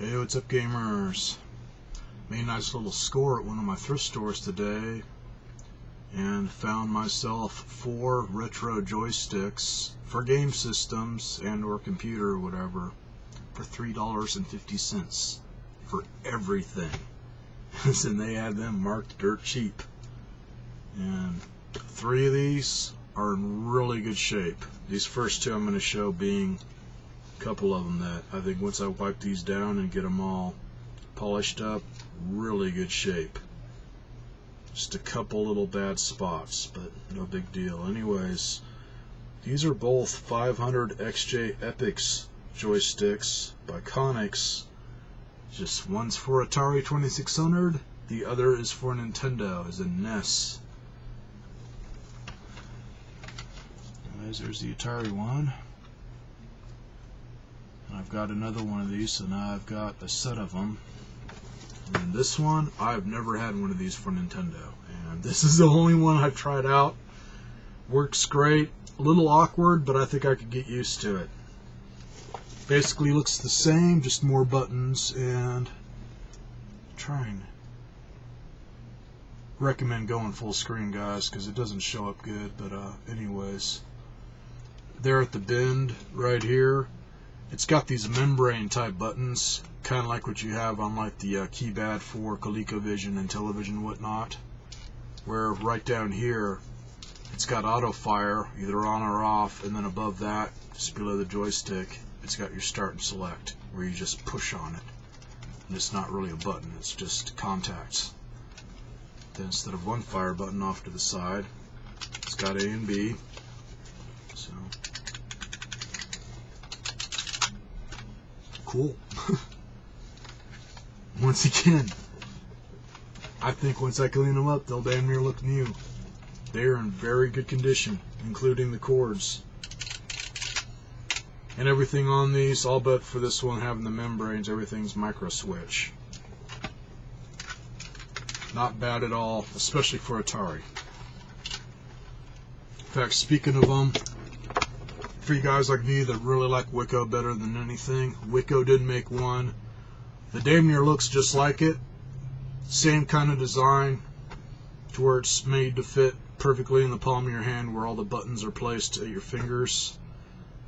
Hey, what's up, gamers? Made a nice little score at one of my thrift stores today and found myself 4 retro joysticks for game systems and or computer or whatever for $3.50 for everything. And they had them marked dirt cheap. And 3 of these are in really good shape. These first 2 I'm going to show being a couple of them that I think once I wipe these down and get them all polished up, really good shape. Just a couple little bad spots, but no big deal. Anyways, these are both 500 XJ Epix joysticks by Konix. Just one's for Atari 2600, the other is for Nintendo, is a NES. Anyways, there's the Atari one. And I've got another one of these, so now I've got a set of them. And this one, I've never had one of these for Nintendo. And this is the only one I've tried out. Works great. A little awkward, but I think I could get used to it. Basically looks the same, just more buttons, and trying. Recommend going full screen, guys, because it doesn't show up good. But anyways, there at the bend right here, it's got these membrane type buttons, kind of like what you have on like the keypad for ColecoVision and television and whatnot, where right down here it's got auto fire either on or off, and then above that, just below the joystick, it's got your start and select where you just push on it, and it's not really a button, it's just contacts. Then instead of one fire button off to the side, it's got A and B. So cool. Once again, I think once I clean them up, they'll damn near look new. They are in very good condition, including the cords. And everything on these, all but for this one having the membranes, everything's micro switch. Not bad at all, especially for Atari. In fact, speaking of them, for you guys like me that really like Wiko better than anything, Wiko did make one that damn near looks just like it. Same kind of design, to where it's made to fit perfectly in the palm of your hand where all the buttons are placed at your fingers.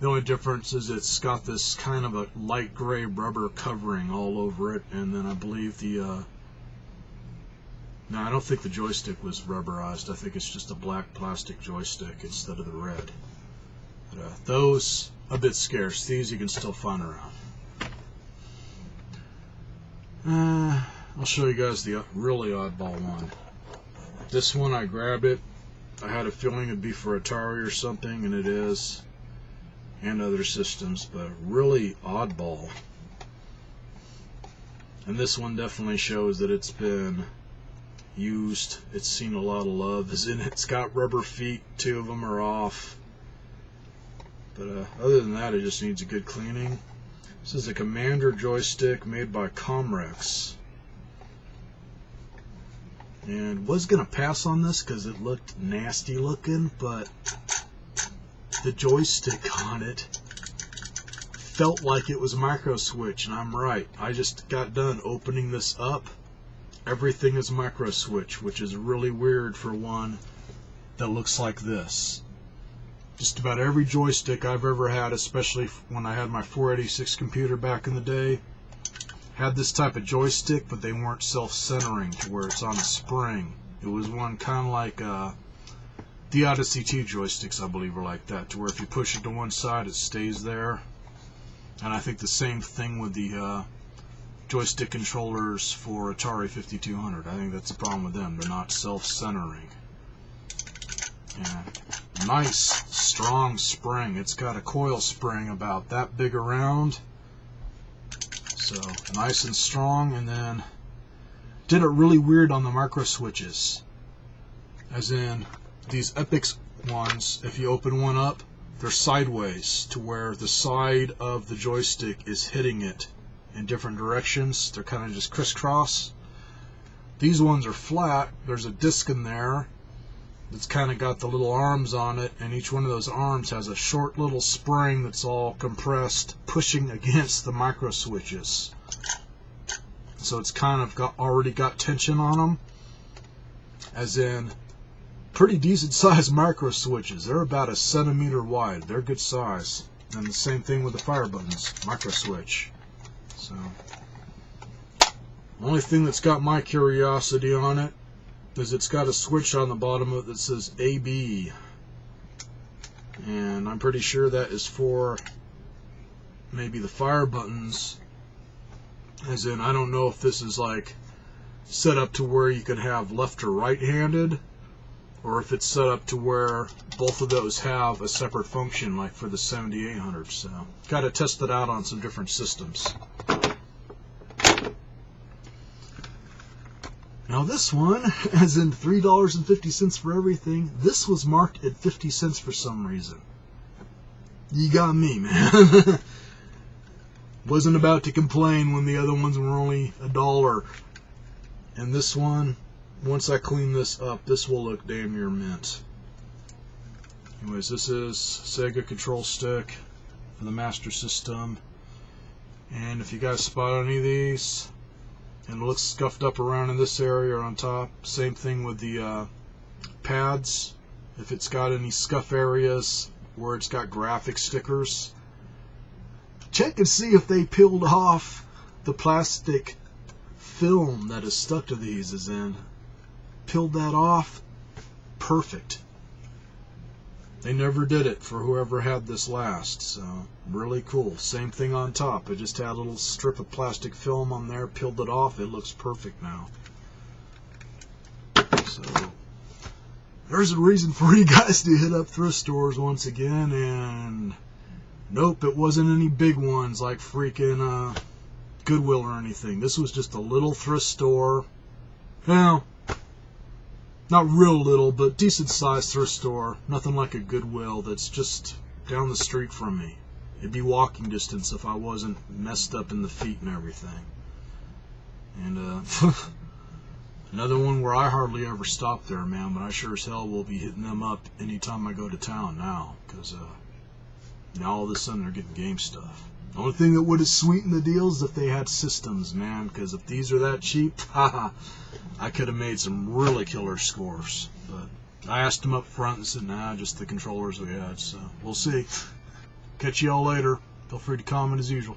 The only difference is it's got this kind of a light gray rubber covering all over it, and then I believe the no, I don't think the joystick was rubberized. I think it's just a black plastic joystick instead of the red. But those a bit scarce. These you can still find around. I'll show you guys the really oddball one. This one, I grabbed it. I had a feeling it'd be for Atari or something, and it is, and other systems, but really oddball. And this one definitely shows that it's been used. It's seen a lot of love. It's got rubber feet. 2 of them are off. But other than that, it just needs a good cleaning. This is a Commander joystick made by Comrex. And was going to pass on this because it looked nasty looking, but the joystick on it felt like it was micro switch, and I'm right. I just got done opening this up. Everything is micro switch, which is really weird for one that looks like this. Just about every joystick I've ever had, especially when I had my 486 computer back in the day, had this type of joystick, but they weren't self-centering to where it's on a spring. It was one kind of like the Odyssey 2 joysticks, I believe, are like that, to where if you push it to one side, it stays there. And I think the same thing with the joystick controllers for Atari 5200. I think that's the problem with them. They're not self-centering. And nice, strong spring. It's got a coil spring about that big around. So, nice and strong. And then did it really weird on the micro switches. As in, these Epix ones, if you open one up, they're sideways, to where the side of the joystick is hitting it in different directions. They're kind of just crisscross. These ones are flat. There's a disc in there that's kind of got the little arms on it, and each one of those arms has a short little spring that's all compressed, pushing against the micro switches. so it's kind of already got tension on them, as in pretty decent sized micro switches. They're about a centimeter wide. They're good size. And the same thing with the fire buttons, micro switch. So, the only thing that's got my curiosity on it is it's got a switch on the bottom of it that says AB. And I'm pretty sure that is for maybe the fire buttons. As in, I don't know if this is like set up to where you can have left or right handed, or if it's set up to where both of those have a separate function, like for the 7800. So, got to test it out on some different systems. Now this one, as in $3.50 for everything, this was marked at 50 cents for some reason. You got me, man. Wasn't about to complain when the other ones were only $1. And this one, once I clean this up, this will look damn near mint. Anyways, this is Sega control stick for the Master System. And if you guys spot any of these, and it looks scuffed up around in this area or on top, same thing with the pads. If it's got any scuff areas where it's got graphic stickers, check and see if they peeled off the plastic film that is stuck to these, as in peeled that off. Perfect. They never did it for whoever had this last, so really cool. Same thing on top. I just had a little strip of plastic film on there, peeled it off. It looks perfect now. So there's a reason for you guys to hit up thrift stores once again. And nope, it wasn't any big ones like freaking Goodwill or anything. This was just a little thrift store. Well, not real little, but decent sized thrift store. Nothing like a Goodwill that's just down the street from me. It'd be walking distance if I wasn't messed up in the feet and everything. And another one where I hardly ever stop there, man, but I sure as hell will be hitting them up anytime I go to town now, because now all of a sudden they're getting game stuff. The only thing that would have sweetened the deal is if they had systems, man, because if these are that cheap, haha, I could have made some really killer scores. But I asked them up front and said, nah, just the controllers we had. So we'll see. Catch you all later. Feel free to comment as usual.